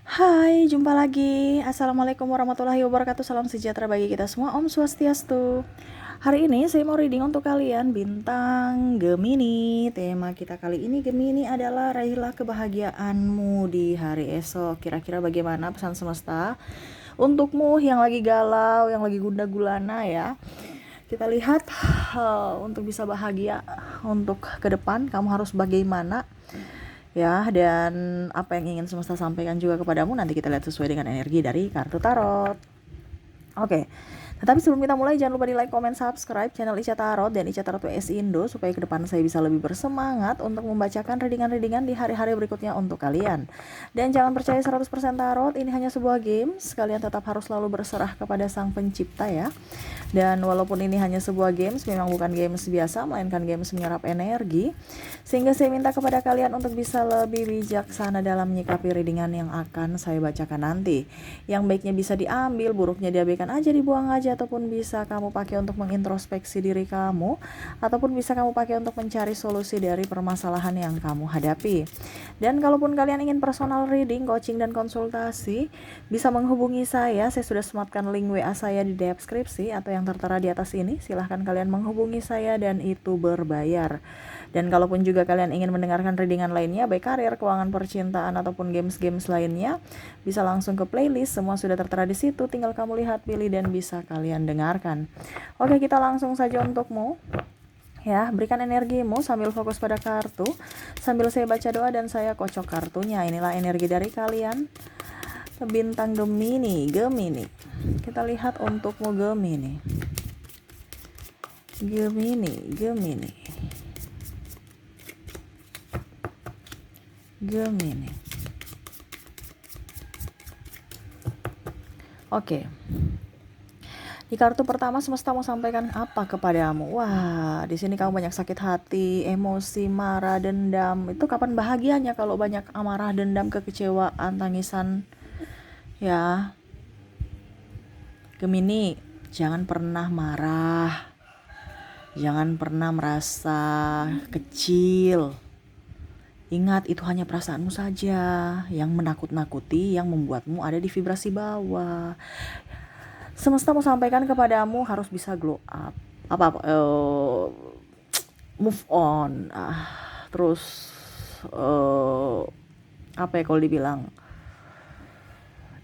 Hai, jumpa lagi. Assalamualaikum warahmatullahi wabarakatuh. Salam sejahtera bagi kita semua. Om Swastiastu. Hari ini saya mau reading untuk kalian bintang Gemini. Tema kita kali ini Gemini adalah raihlah kebahagiaanmu di hari esok. Kira-kira bagaimana pesan semesta untukmu yang lagi galau, yang lagi gundah gulana ya. Kita lihat untuk bisa bahagia untuk ke depan kamu harus bagaimana ya, dan apa yang ingin semesta sampaikan juga kepadamu nanti kita lihat sesuai dengan energi dari kartu tarot. Oke. Tetapi sebelum kita mulai jangan lupa di like, comment, subscribe channel Ica Tarot dan Ica Tarot WS Indo supaya ke depan saya bisa lebih bersemangat untuk membacakan readingan-readingan di hari-hari berikutnya untuk kalian. Dan jangan percaya 100% tarot, ini hanya sebuah games. Kalian tetap harus selalu berserah kepada Sang Pencipta ya. Dan walaupun ini hanya sebuah games, memang bukan games biasa, melainkan games menyerap energi. Sehingga saya minta kepada kalian untuk bisa lebih bijaksana dalam menyikapi readingan yang akan saya bacakan nanti. Yang baiknya bisa diambil, buruknya diabaikan aja, dibuang aja, ataupun bisa kamu pakai untuk mengintrospeksi diri kamu, ataupun bisa kamu pakai untuk mencari solusi dari permasalahan yang kamu hadapi. Dan kalaupun kalian ingin personal reading, coaching, dan konsultasi, bisa menghubungi saya sudah sematkan link WA saya di deskripsi atau yang tertera di atas ini. Silahkan kalian menghubungi saya dan itu berbayar. Dan kalaupun juga kalian ingin mendengarkan readingan lainnya, baik karir, keuangan, percintaan, ataupun games-games lainnya, bisa langsung ke playlist, semua sudah tertera di situ, tinggal kamu lihat, pilih, dan bisa kalian dengarkan. Oke, kita langsung saja untukmu. Ya, berikan energimu sambil fokus pada kartu, sambil saya baca doa dan saya kocok kartunya. Inilah energi dari kalian, bintang Gemini. Kita lihat untukmu Gemini. Oke. Di kartu pertama semesta mau sampaikan apa kepadamu? Wah, di sini kamu banyak sakit hati, emosi, marah, dendam. Itu kapan bahagianya kalau banyak amarah, dendam, kekecewaan, tangisan? Ya, Gemini, jangan pernah marah. Jangan pernah merasa kecil. Ingat, itu hanya perasaanmu saja yang menakut-nakuti, yang membuatmu ada di vibrasi bawah. Semesta mau sampaikan kepadamu harus bisa glow up. Move on. Terus apa ya kalau dibilang?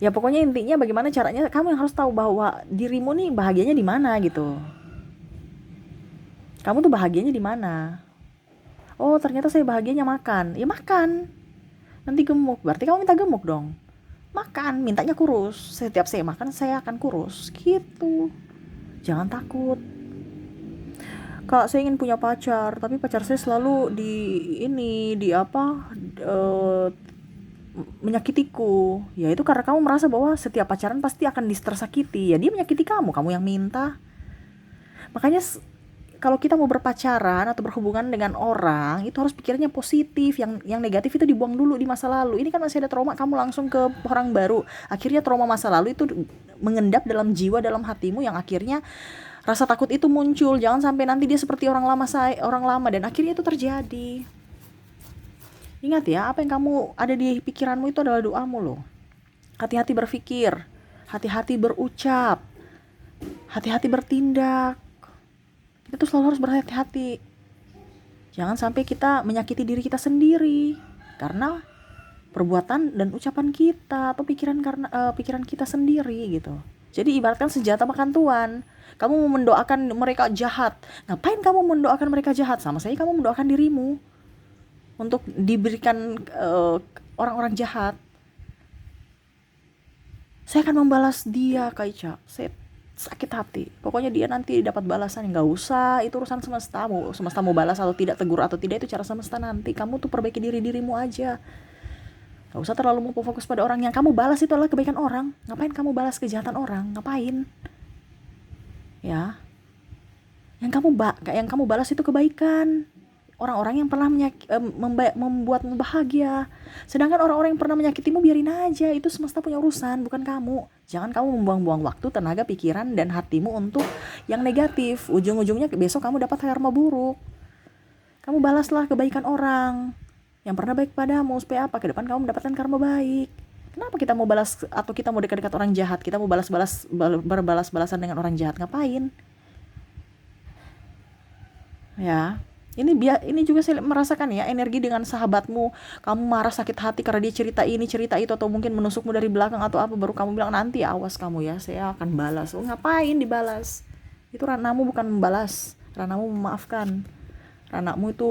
Ya pokoknya intinya bagaimana caranya kamu yang harus tahu bahwa dirimu nih bahagianya di mana gitu. Kamu tuh bahagianya di mana? Oh, ternyata saya bahagianya makan. Ya makan. Nanti gemuk. Berarti kamu minta gemuk dong. Makan, mintanya kurus. Setiap saya makan, saya akan kurus. Gitu. Jangan takut. Kak, saya ingin punya pacar, tapi pacar saya selalu menyakitiku. Ya itu karena kamu merasa bahwa setiap pacaran pasti akan tersakiti. Ya dia menyakiti kamu yang minta. Makanya kalau kita mau berpacaran atau berhubungan dengan orang itu harus pikirnya positif, yang negatif itu dibuang dulu di masa lalu. Ini kan masih ada trauma, kamu langsung ke orang baru, akhirnya trauma masa lalu itu mengendap dalam jiwa, dalam hatimu, yang akhirnya rasa takut itu muncul. Jangan sampai nanti dia seperti orang lama dan akhirnya itu terjadi. Ingat ya, apa yang kamu ada di pikiranmu itu adalah doamu loh. Hati-hati berpikir, hati-hati berucap, hati-hati bertindak. Kita tuh selalu harus berhati-hati. Jangan sampai kita menyakiti diri kita sendiri karena perbuatan dan ucapan kita atau pikiran kita sendiri gitu. Jadi ibaratkan senjata makan tuan. Kamu mendoakan mereka jahat. Ngapain kamu mendoakan mereka jahat? Sama saya kamu mendoakan dirimu untuk diberikan orang-orang jahat. Saya akan membalas dia, Kak Ica. Saya sakit hati. Pokoknya dia nanti dapat balasan. Nggak usah, itu urusan semesta. Semesta mau balas atau tidak, tegur atau tidak, itu cara semesta nanti. Kamu tuh perbaiki dirimu aja. Gak usah terlalu fokus pada orang. Yang kamu balas itu adalah kebaikan orang. Ngapain kamu balas kejahatan orang? Ngapain? Ya. Yang kamu balas itu kebaikan. Orang-orang yang pernah membuatmu bahagia. Sedangkan orang-orang yang pernah menyakitimu biarin aja. Itu semesta punya urusan, bukan kamu. Jangan kamu membuang-buang waktu, tenaga, pikiran, dan hatimu untuk yang negatif. Ujung-ujungnya besok kamu dapat karma buruk. Kamu balaslah kebaikan orang yang pernah baik padamu, supaya apa? Ke depan kamu mendapatkan karma baik. Kenapa kita mau balas atau kita mau dekat-dekat orang jahat? Kita mau berbalas-balasan dengan orang jahat, ngapain? Ya, ini juga saya merasakan ya, energi dengan sahabatmu. Kamu marah sakit hati karena dia cerita ini cerita itu, atau mungkin menusukmu dari belakang atau apa, baru kamu bilang nanti awas kamu ya, saya akan balas. Oh, ngapain dibalas? Itu ranahmu bukan membalas, ranahmu memaafkan. Ranahmu itu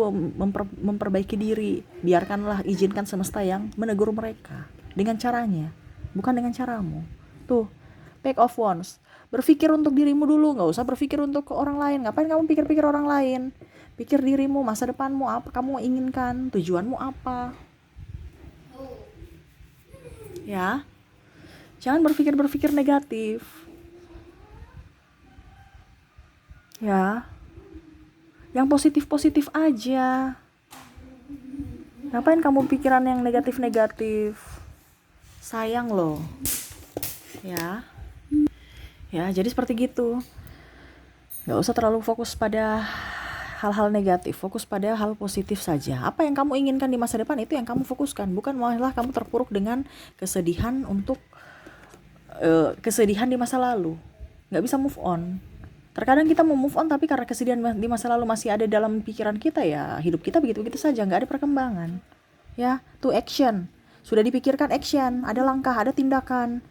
memperbaiki diri. Biarkanlah, izinkan semesta yang menegur mereka dengan caranya, bukan dengan caramu. Tuh, take off once. Berpikir untuk dirimu dulu, nggak usah berpikir untuk orang lain. Ngapain kamu pikir-pikir orang lain? Pikir dirimu, masa depanmu, apa kamu inginkan, tujuanmu apa. Ya, jangan berpikir negatif. Ya, yang positif aja. Ngapain kamu pikiran yang negatif? Sayang loh. Ya, jadi seperti gitu. Gak usah terlalu fokus pada hal-hal negatif, fokus pada hal positif saja. Apa yang kamu inginkan di masa depan, itu yang kamu fokuskan, bukan malah kamu terpuruk dengan kesedihan kesedihan di masa lalu. Gak bisa move on. Terkadang kita mau move on, tapi karena kesedihan di masa lalu masih ada dalam pikiran kita, ya hidup kita begitu-begitu saja, gak ada perkembangan. Ya, to action. Sudah dipikirkan, action, ada langkah, ada tindakan.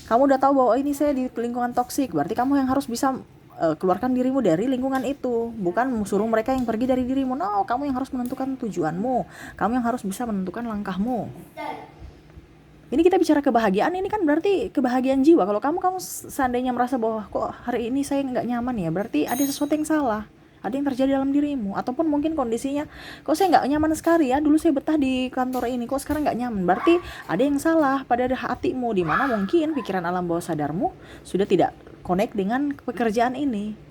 Kamu udah tahu bahwa ini saya di lingkungan toksik, berarti kamu yang harus bisa keluarkan dirimu dari lingkungan itu, bukan suruh mereka yang pergi dari dirimu. No, kamu yang harus menentukan tujuanmu, kamu yang harus bisa menentukan langkahmu. Ini kita bicara kebahagiaan, ini kan berarti kebahagiaan jiwa. Kalau kamu seandainya merasa bahwa kok hari ini saya nggak nyaman ya, berarti ada sesuatu yang salah, ada yang terjadi dalam dirimu. Ataupun mungkin kondisinya, kok saya nggak nyaman sekali ya, dulu saya betah di kantor ini, kok sekarang nggak nyaman, berarti ada yang salah pada hatimu, di mana mungkin pikiran alam bawah sadarmu sudah tidak connect dengan pekerjaan ini.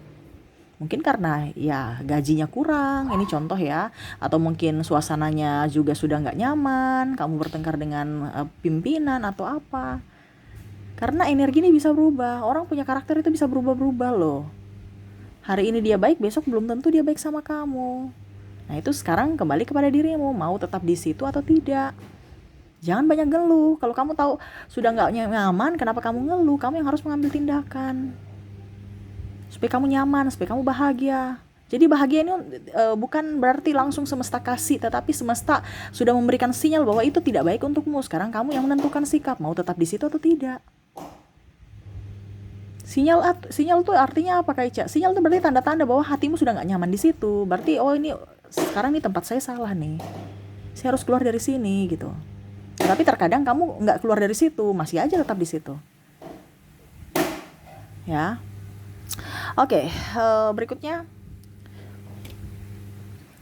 Mungkin karena ya gajinya kurang, ini contoh ya, atau mungkin suasananya juga sudah nggak nyaman, kamu bertengkar dengan pimpinan atau apa. Karena energi ini bisa berubah, orang punya karakter itu bisa berubah-berubah loh. Hari ini dia baik, besok belum tentu dia baik sama kamu. Nah itu sekarang kembali kepada dirimu, mau tetap di situ atau tidak. Jangan banyak ngeluh. Kalau kamu tahu sudah nggak nyaman, kenapa kamu ngeluh? Kamu yang harus mengambil tindakan supaya kamu nyaman, supaya kamu bahagia. Jadi bahagia ini bukan berarti langsung semesta kasih, tetapi semesta sudah memberikan sinyal bahwa itu tidak baik untukmu. Sekarang kamu yang menentukan sikap, mau tetap di situ atau tidak. Sinyal tuh artinya apa, Kak Ica? Sinyal tuh berarti tanda-tanda bahwa hatimu sudah nggak nyaman di situ. Berarti ini sekarang nih tempat saya salah nih. Saya harus keluar dari sini gitu. Tapi terkadang kamu nggak keluar dari situ, masih aja tetap di situ. Ya. Oke, berikutnya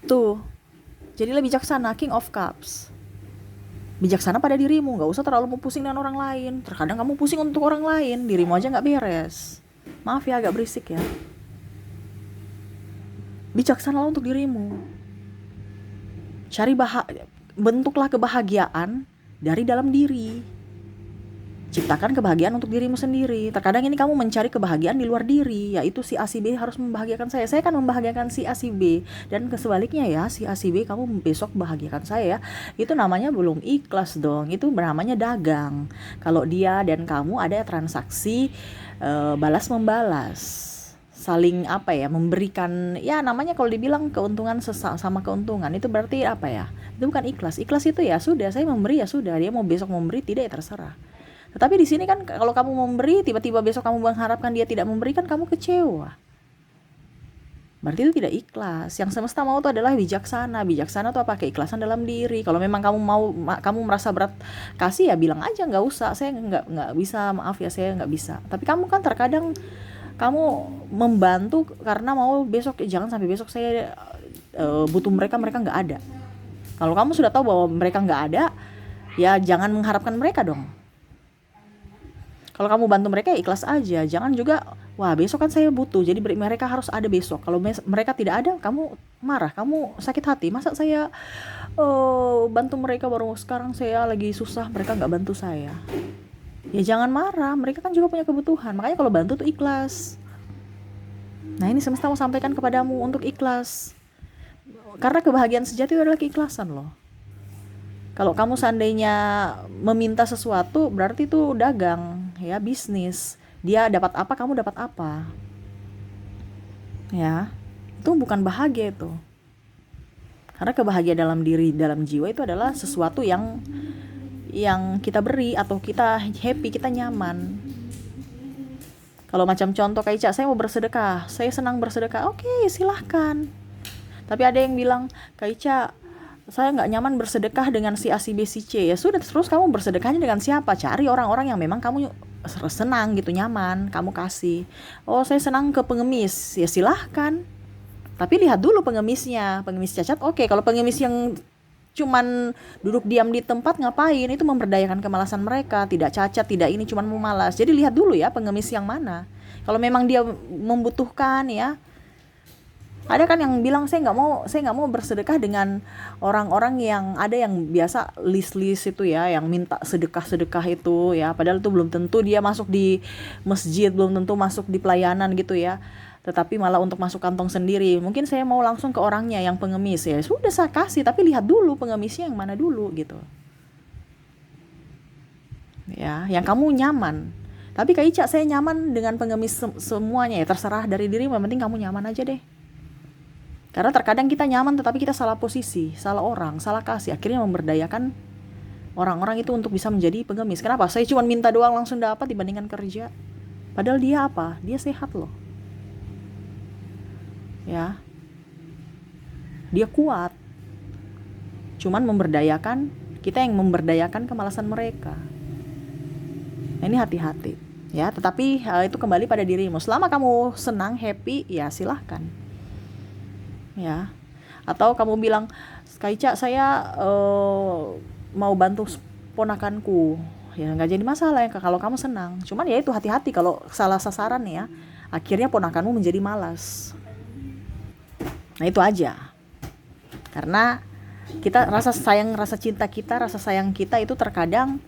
tuh, jadilah bijaksana, King of Cups. Bijaksana pada dirimu, gak usah terlalu pusing dengan orang lain. Terkadang kamu pusing untuk orang lain, dirimu aja gak beres. Maaf ya, agak berisik ya. Bijaksanalah untuk dirimu. Bentuklah kebahagiaan dari dalam diri. Ciptakan kebahagiaan untuk dirimu sendiri. Terkadang ini kamu mencari kebahagiaan di luar diri, yaitu si A si B harus membahagiakan saya akan membahagiakan si A si B, dan sebaliknya ya, si A si B kamu besok membahagiakan saya. Itu namanya belum ikhlas dong, itu namanya dagang. Kalau dia dan kamu ada transaksi balas membalas, saling memberikan, ya namanya kalau dibilang keuntungan sama keuntungan, itu berarti apa ya, itu bukan ikhlas. Ikhlas itu ya sudah, saya memberi ya sudah, dia mau besok memberi tidak ya terserah. Tetapi di sini kan kalau kamu memberi, tiba-tiba besok kamu mengharapkan dia tidak memberikan, kamu kecewa. Berarti itu tidak ikhlas. Yang semesta mau itu adalah bijaksana. Bijaksana itu apa? Keikhlasan dalam diri. Kalau memang kamu merasa berat kasih, ya bilang aja, nggak usah, saya nggak bisa, maaf ya, saya nggak bisa. Tapi kamu kan terkadang kamu membantu karena mau besok, jangan sampai besok saya butuh mereka nggak ada. Kalau kamu sudah tahu bahwa mereka nggak ada, ya jangan mengharapkan mereka dong. Kalau kamu bantu mereka ya ikhlas aja. Jangan juga, wah besok kan saya butuh, jadi mereka harus ada besok. Kalau mereka tidak ada, kamu marah, kamu sakit hati. Masa saya bantu mereka baru sekarang saya lagi susah, mereka nggak bantu saya. Ya jangan marah, mereka kan juga punya kebutuhan. Makanya kalau bantu tuh ikhlas. Nah ini semesta mau sampaikan kepadamu untuk ikhlas. Karena kebahagiaan sejati itu adalah keikhlasan loh. Kalau kamu seandainya meminta sesuatu, berarti itu dagang, ya, bisnis. Dia dapat apa, kamu dapat apa. Ya, itu bukan bahagia itu. Karena kebahagiaan dalam diri, dalam jiwa itu adalah sesuatu yang kita beri atau kita happy, kita nyaman. Kalau macam contoh kayak Ica, saya mau bersedekah, saya senang bersedekah, oke, silahkan. Tapi ada yang bilang, Kak Ica, saya nggak nyaman bersedekah dengan si A, si B, si C. Ya sudah, terus kamu bersedekahnya dengan siapa? Cari orang-orang yang memang kamu senang gitu, nyaman, kamu kasih. Oh, saya senang ke pengemis, ya silahkan. Tapi lihat dulu pengemisnya, pengemis cacat, oke. Kalau pengemis yang cuman duduk diam di tempat ngapain, itu memberdayakan kemalasan mereka, tidak cacat, tidak ini, cuman mau malas. Jadi lihat dulu ya pengemis yang mana. Kalau memang dia membutuhkan, ya. Ada kan yang bilang saya nggak mau bersedekah dengan orang-orang yang ada yang biasa list-list itu ya, yang minta sedekah itu ya, padahal itu belum tentu dia masuk di masjid, belum tentu masuk di pelayanan gitu ya, tetapi malah untuk masuk kantong sendiri. Mungkin saya mau langsung ke orangnya yang pengemis, ya sudah saya kasih, tapi lihat dulu pengemisnya yang mana dulu gitu ya, yang kamu nyaman. Tapi Kak Ica, saya nyaman dengan pengemis semuanya. Ya terserah, dari diri, yang penting kamu nyaman aja deh. Karena terkadang kita nyaman tetapi kita salah posisi, salah orang, salah kasih, akhirnya memberdayakan orang-orang itu untuk bisa menjadi pengemis. Kenapa? Saya cuma minta doang langsung dapat dibandingkan kerja. Padahal dia apa? Dia sehat loh. Ya. Dia kuat. Cuman memberdayakan, kita yang memberdayakan kemalasan mereka. Nah, ini hati-hati. Ya, tetapi itu kembali pada dirimu. Selama kamu senang, happy, ya silahkan. Ya, atau kamu bilang, Kak Ica, saya mau bantu ponakanku, ya nggak jadi masalah ya kalau kamu senang. Cuman ya itu hati-hati kalau salah sasaran ya, akhirnya ponakanmu menjadi malas. Nah itu aja. Karena kita rasa cinta kita, rasa sayang kita itu terkadang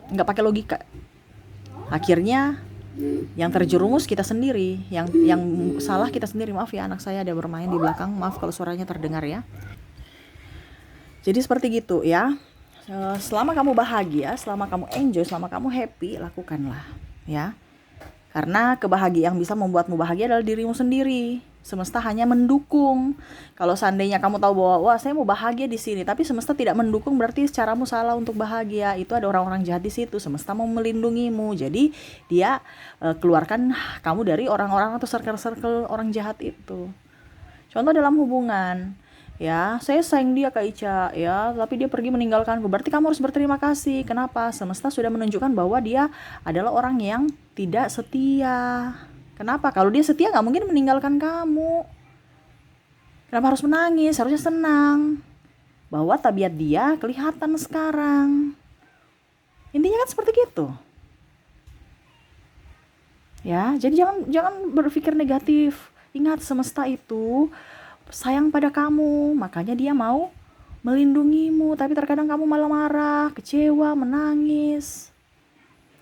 nggak pakai logika. Akhirnya yang terjerumus kita sendiri, yang salah kita sendiri. Maaf ya, anak saya ada bermain di belakang, maaf kalau suaranya terdengar ya. Jadi seperti gitu ya. Selama kamu bahagia, selama kamu enjoy, selama kamu happy, lakukanlah ya. Karena kebahagiaan yang bisa membuatmu bahagia adalah dirimu sendiri. Semesta hanya mendukung. Kalau seandainya kamu tahu bahwa wah saya mau bahagia di sini, tapi semesta tidak mendukung, berarti caramu salah untuk bahagia. Itu ada orang-orang jahat di situ. Semesta mau melindungimu. Jadi dia keluarkan kamu dari orang-orang atau circle-circle orang jahat itu. Contoh dalam hubungan. Ya, saya sayang dia Kak Ica, ya, tapi dia pergi meninggalkanku. Berarti kamu harus berterima kasih. Kenapa? Semesta sudah menunjukkan bahwa dia adalah orang yang tidak setia. Kenapa? Kalau dia setia nggak mungkin meninggalkan kamu. Kenapa harus menangis? Harusnya senang. Bahwa tabiat dia kelihatan sekarang. Intinya kan seperti gitu. Ya, jadi jangan berpikir negatif. Ingat, semesta itu sayang pada kamu, makanya dia mau melindungimu. Tapi terkadang kamu malah marah, kecewa, menangis.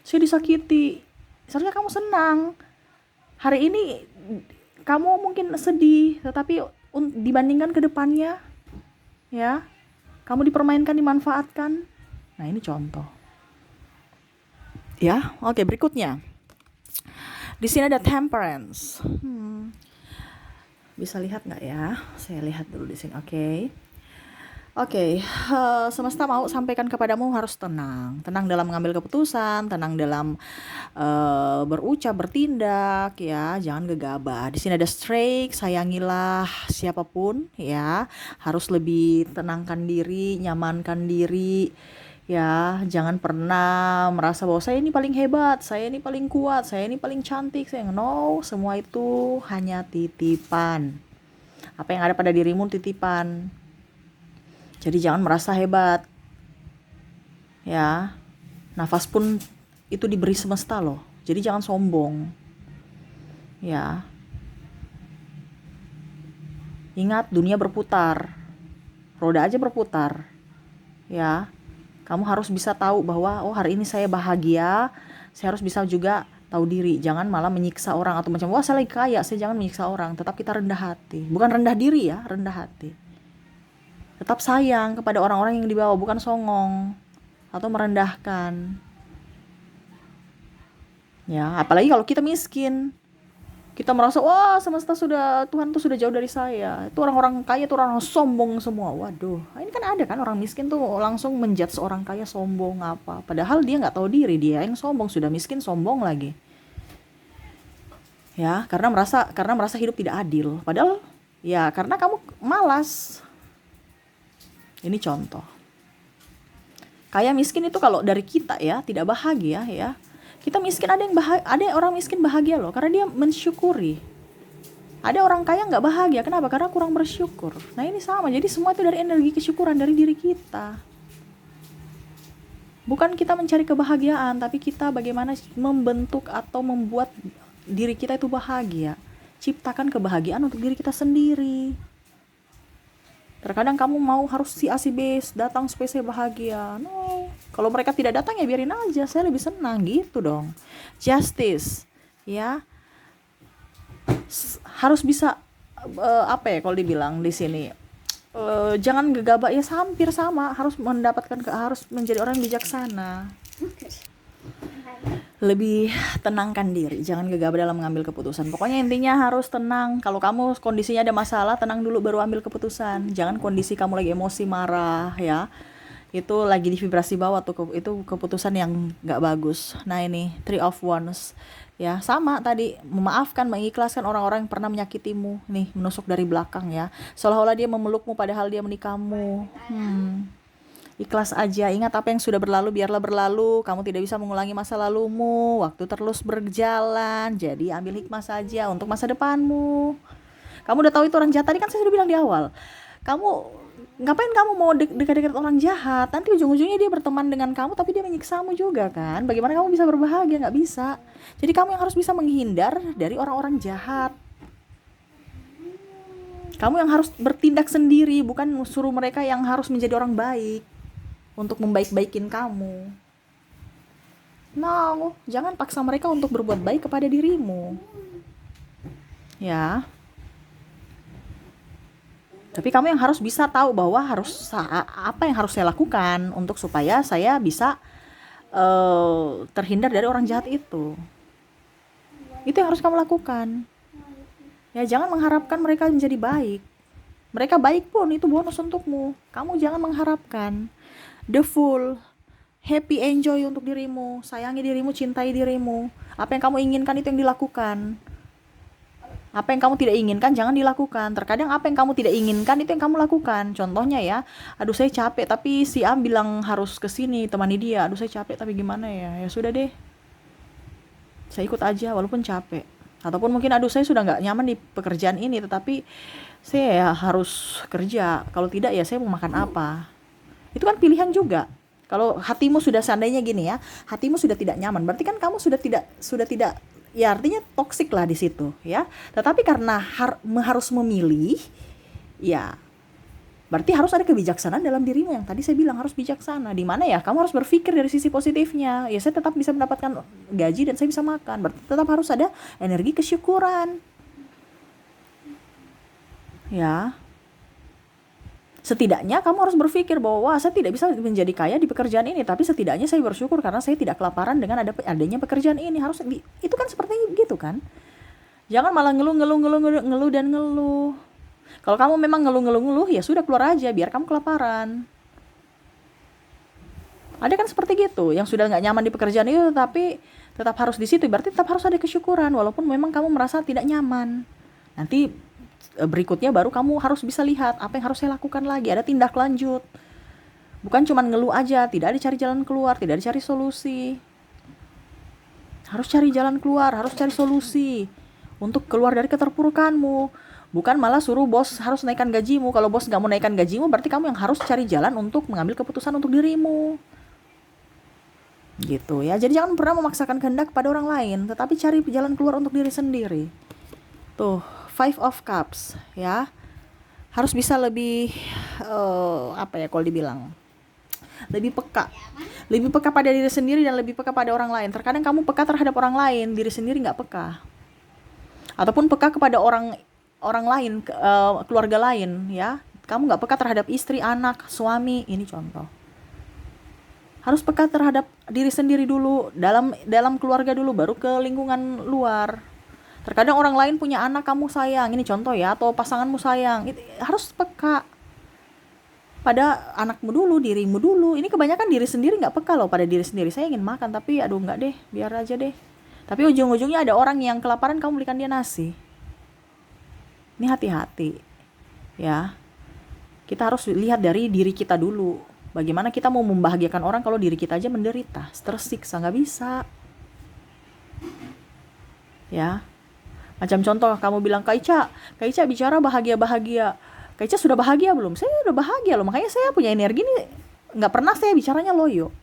Saya disakiti. Seharusnya kamu senang. Hari ini kamu mungkin sedih, tetapi dibandingkan ke depannya, ya, kamu dipermainkan, dimanfaatkan. Nah ini contoh. Ya, oke, berikutnya. Di sini ada temperance. Bisa lihat nggak ya? Saya lihat dulu di sini. Oke, semesta mau sampaikan kepadamu harus tenang dalam mengambil keputusan, tenang dalam berucap, bertindak, ya, jangan gegabah. Di sini ada strike, sayangilah siapapun, ya, harus lebih tenangkan diri, nyamankan diri, ya, jangan pernah merasa bahwa saya ini paling hebat, saya ini paling kuat, saya ini paling cantik, no, semua itu hanya titipan. Apa yang ada pada dirimu titipan. Jadi jangan merasa hebat. Ya. Nafas pun itu diberi semesta loh. Jadi jangan sombong. Ya. Ingat, dunia berputar. Roda aja berputar. Ya. Kamu harus bisa tahu bahwa oh hari ini saya bahagia, saya harus bisa juga tahu diri. Jangan malah menyiksa orang atau macam wah saya lagi kaya, saya jangan menyiksa orang. Tetap kita rendah hati. Bukan rendah diri ya, rendah hati. Tetap sayang kepada orang-orang yang di bawah, bukan songong atau merendahkan. Ya, apalagi kalau kita miskin. Kita merasa, wah semesta sudah, Tuhan tuh sudah jauh dari saya. Itu orang-orang kaya tuh orang sombong semua. Waduh, ini kan ada kan orang miskin tuh langsung menjudge orang kaya sombong apa. Padahal dia nggak tahu diri, dia yang sombong, sudah miskin sombong lagi. Ya, karena merasa hidup tidak adil. Padahal ya karena kamu malas. Ini contoh. Kaya miskin itu kalau dari kita ya, tidak bahagia ya. Kita miskin, ada orang miskin bahagia loh, karena dia mensyukuri. Ada orang kaya nggak bahagia, kenapa? Karena kurang bersyukur. Nah ini sama, jadi semua itu dari energi kesyukuran dari diri kita. Bukan kita mencari kebahagiaan, tapi kita bagaimana membentuk atau membuat diri kita itu bahagia. Ciptakan kebahagiaan untuk diri kita sendiri. Terkadang kamu mau harus si A si B datang supaya saya bahagia. No, kalau mereka tidak datang ya biarin aja, saya lebih senang gitu dong. Justice, ya harus bisa apa ya kalau dibilang di sini, jangan gegabah ya, hampir sama, harus harus menjadi orang yang bijaksana. Lebih tenangkan diri, jangan gegabah dalam mengambil keputusan. Pokoknya intinya harus tenang. Kalau kamu kondisinya ada masalah, tenang dulu baru ambil keputusan. Jangan kondisi kamu lagi emosi, marah ya, itu lagi di vibrasi bawah tuh, itu keputusan yang gak bagus. Nah ini Three of Wands ya, sama tadi, memaafkan, mengikhlaskan orang-orang yang pernah menyakitimu. Nih menusuk dari belakang ya, seolah-olah dia memelukmu padahal dia menikahmu. Ikhlas aja, ingat apa yang sudah berlalu biarlah berlalu. Kamu tidak bisa mengulangi masa lalumu, waktu terus berjalan. Jadi ambil hikmah saja untuk masa depanmu. Kamu udah tahu itu orang jahat, tadi kan saya sudah bilang di awal. Kamu ngapain kamu mau dekat-dekat orang jahat? Nanti ujung-ujungnya dia berteman dengan kamu tapi dia menyiksamu juga kan. Bagaimana kamu bisa berbahagia? Nggak bisa. Jadi kamu yang harus bisa menghindar dari orang-orang jahat. Kamu yang harus bertindak sendiri, bukan suruh mereka yang harus menjadi orang baik untuk membaik-baikin kamu. No, jangan paksa mereka untuk berbuat baik kepada dirimu. Ya. Tapi kamu yang harus bisa tahu bahwa apa yang harus saya lakukan untuk supaya saya bisa terhindar dari orang jahat itu. Itu yang harus kamu lakukan. Ya, jangan mengharapkan mereka menjadi baik. Mereka baik pun itu bonus untukmu. Kamu jangan mengharapkan. The Fool, happy, enjoy untuk dirimu, sayangi dirimu, cintai dirimu. Apa yang kamu inginkan itu yang dilakukan. Apa yang kamu tidak inginkan jangan dilakukan. Terkadang apa yang kamu tidak inginkan itu yang kamu lakukan. Contohnya ya, aduh saya capek tapi si A bilang harus kesini temani dia. Aduh saya capek tapi gimana ya? Ya sudah deh, saya ikut aja walaupun capek. Ataupun mungkin aduh saya sudah nggak nyaman di pekerjaan ini, tetapi saya ya harus kerja. Kalau tidak ya saya mau makan apa? Itu kan pilihan juga. Kalau hatimu sudah, seandainya gini ya, hatimu sudah tidak nyaman, berarti kan kamu sudah tidak ya, artinya toksik lah di situ ya. Tetapi karena harus memilih, ya berarti harus ada kebijaksanaan dalam dirimu, yang tadi saya bilang harus bijaksana. Di mana ya kamu harus berpikir dari sisi positifnya. Ya saya tetap bisa mendapatkan gaji dan saya bisa makan, berarti tetap harus ada energi kesyukuran. Ya. Setidaknya kamu harus berpikir bahwa wah, saya tidak bisa menjadi kaya di pekerjaan ini, tapi setidaknya saya bersyukur karena saya tidak kelaparan dengan adanya pekerjaan ini. Itu kan seperti gitu kan. Jangan malah ngeluh dan ngeluh. Kalau kamu memang ngeluh ya sudah, keluar aja biar kamu kelaparan. Ada kan seperti gitu, yang sudah nggak nyaman di pekerjaan itu tapi tetap harus di situ, berarti tetap harus ada kesyukuran walaupun memang kamu merasa tidak nyaman. Nanti berikutnya baru kamu harus bisa lihat apa yang harus saya lakukan lagi, ada tindak lanjut. Bukan cuma ngeluh aja, tidak ada cari jalan keluar, tidak ada cari solusi. Harus cari jalan keluar, harus cari solusi untuk keluar dari keterpurukanmu. Bukan malah suruh bos harus naikkan gajimu. Kalau bos gak mau naikkan gajimu, berarti kamu yang harus cari jalan untuk mengambil keputusan untuk dirimu. Gitu ya. Jadi jangan pernah memaksakan kehendak pada orang lain, tetapi cari jalan keluar untuk diri sendiri. Tuh, Five of Cups ya, harus bisa lebih apa ya kalau dibilang, lebih peka pada diri sendiri dan lebih peka pada orang lain. Terkadang kamu peka terhadap orang lain, diri sendiri nggak peka, ataupun peka kepada orang lain, keluarga lain ya. Kamu nggak peka terhadap istri, anak, suami. Ini contoh. Harus peka terhadap diri sendiri dulu, dalam keluarga dulu, baru ke lingkungan luar. Terkadang orang lain punya anak, kamu sayang. Ini contoh ya, atau pasanganmu sayang. Harus peka pada anakmu dulu, dirimu dulu. Ini kebanyakan diri sendiri nggak peka loh pada diri sendiri. Saya ingin makan, tapi aduh nggak deh, biar aja deh. Tapi ujung-ujungnya ada orang yang kelaparan, kamu belikan dia nasi. Ini hati-hati ya. Kita harus lihat dari diri kita dulu. Bagaimana kita mau membahagiakan orang kalau diri kita aja menderita, tersiksa, nggak bisa. Ya, macam contoh kamu bilang, Kak Ica bicara bahagia-bahagia. Kak Ica sudah bahagia belum? Saya udah bahagia loh, makanya saya punya energi nih. Nggak pernah saya bicaranya loyo.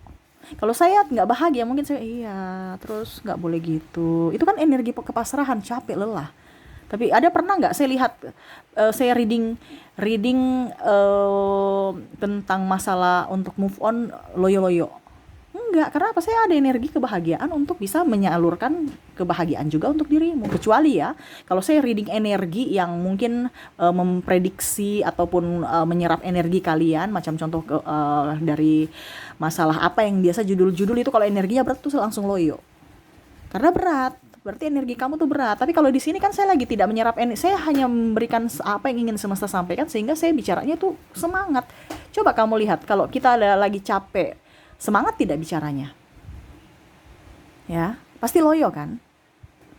Kalau saya nggak bahagia, mungkin saya terus nggak boleh gitu. Itu kan energi kepasrahan, capek, lelah. Tapi ada pernah nggak saya lihat, saya reading tentang masalah untuk move on loyo-loyo? Enggak, karena apa? Saya ada energi kebahagiaan untuk bisa menyalurkan kebahagiaan juga untuk dirimu. Kecuali ya, kalau saya reading energi yang mungkin memprediksi ataupun menyerap energi kalian, macam contoh dari masalah apa yang biasa judul-judul itu, kalau energinya berat tuh langsung loyo. Karena berat, berarti energi kamu tuh berat. Tapi kalau di sini kan saya lagi tidak menyerap energi, saya hanya memberikan apa yang ingin semesta sampaikan, sehingga saya bicaranya tuh semangat. Coba kamu lihat, kalau kita lagi capek, semangat tidak bicaranya? Ya, pasti loyo kan?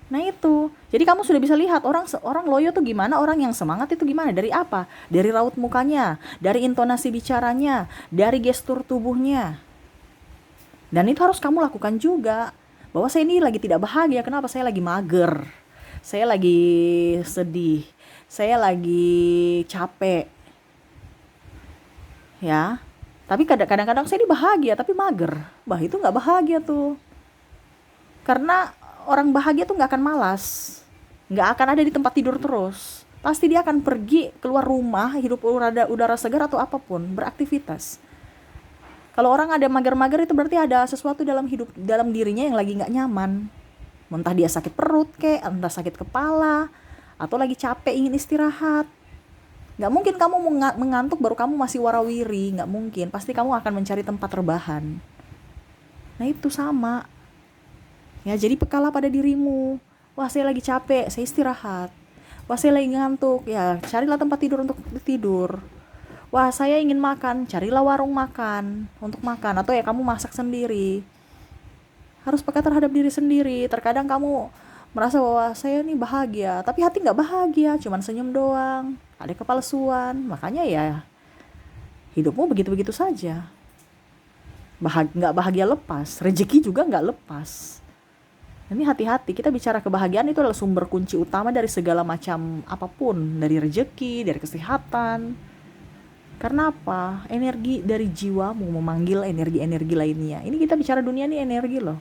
Nah itu, jadi kamu sudah bisa lihat orang loyo tuh gimana, orang yang semangat itu gimana, dari apa? Dari raut mukanya, dari intonasi bicaranya, dari gestur tubuhnya. Dan itu harus kamu lakukan juga. Bahwa saya ini lagi tidak bahagia, kenapa? Saya lagi mager, saya lagi sedih, saya lagi capek. Ya, tapi kadang-kadang saya ini bahagia tapi mager. Itu nggak bahagia tuh. Karena orang bahagia tuh nggak akan malas, nggak akan ada di tempat tidur terus. Pasti dia akan pergi keluar rumah, hidup udara segar atau apapun, beraktivitas. Kalau orang ada mager-mager, itu berarti ada sesuatu dalam dirinya yang lagi nggak nyaman. Entah dia sakit perut entah sakit kepala, atau lagi capek ingin istirahat. Nggak mungkin kamu mengantuk baru kamu masih warawiri, nggak mungkin. Pasti kamu akan mencari tempat rebahan. Nah itu sama. Ya, jadi pekalah pada dirimu. Wah, saya lagi capek, saya istirahat. Wah, saya lagi ngantuk, ya carilah tempat tidur untuk tidur. Wah, saya ingin makan, carilah warung makan untuk makan, atau ya kamu masak sendiri. Harus peka terhadap diri sendiri. Terkadang kamu merasa bahwa saya nih bahagia, tapi hati nggak bahagia, cuman senyum doang, ada kepalsuan. Makanya ya hidupmu begitu-begitu saja. Nggak bahagia lepas, rezeki juga nggak lepas. Ini hati-hati, kita bicara kebahagiaan itu adalah sumber kunci utama dari segala macam apapun, dari rezeki, dari kesehatan. Karena apa? Energi dari jiwamu memanggil energi-energi lainnya. Ini kita bicara dunia nih energi loh.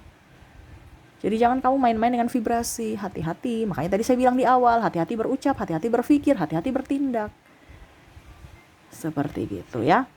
Jadi jangan kamu main-main dengan vibrasi, hati-hati. Makanya tadi saya bilang di awal, hati-hati berucap, hati-hati berpikir, hati-hati bertindak. Seperti gitu ya.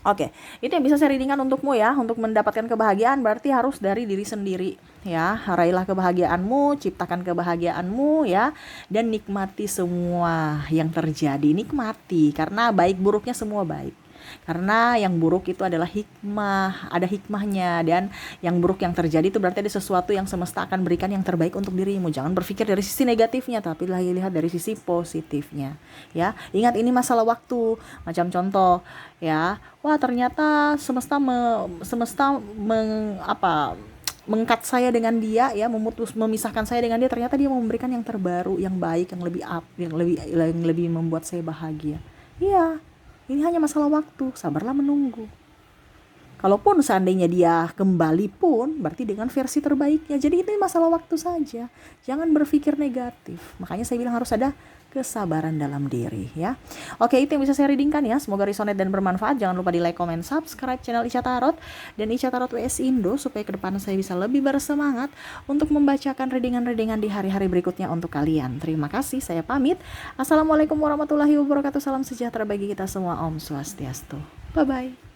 Oke, itu yang bisa saya readingkan untukmu ya. Untuk mendapatkan kebahagiaan berarti harus dari diri sendiri ya. Raihlah kebahagiaanmu, ciptakan kebahagiaanmu ya, dan nikmati semua yang terjadi. Nikmati, karena baik buruknya semua baik. Karena yang buruk itu adalah hikmah, ada hikmahnya. Dan yang buruk yang terjadi itu berarti ada sesuatu yang semesta akan berikan yang terbaik untuk dirimu. Jangan berpikir dari sisi negatifnya, tapi lihat dari sisi positifnya ya. Ingat, ini masalah waktu. Macam contoh ya, wah ternyata semesta mengkat saya dengan dia ya, memisahkan saya dengan dia. Ternyata dia mau memberikan yang terbaru, yang baik, yang lebih membuat saya bahagia. Iya, ini hanya masalah waktu, sabarlah menunggu. Kalaupun seandainya dia kembali pun, berarti dengan versi terbaiknya. Jadi ini masalah waktu saja. Jangan berpikir negatif. Makanya saya bilang harus ada kesabaran dalam diri ya. Oke, itu yang bisa saya readingkan ya. Semoga resonate dan bermanfaat. Jangan lupa di like, comment, subscribe channel Ica Tarot dan Ica Tarot WS Indo, supaya ke depan saya bisa lebih bersemangat untuk membacakan readingan-readingan di hari-hari berikutnya untuk kalian. Terima kasih, saya pamit. Assalamualaikum warahmatullahi wabarakatuh. Salam sejahtera bagi kita semua. Om Swastiastu. Bye-bye.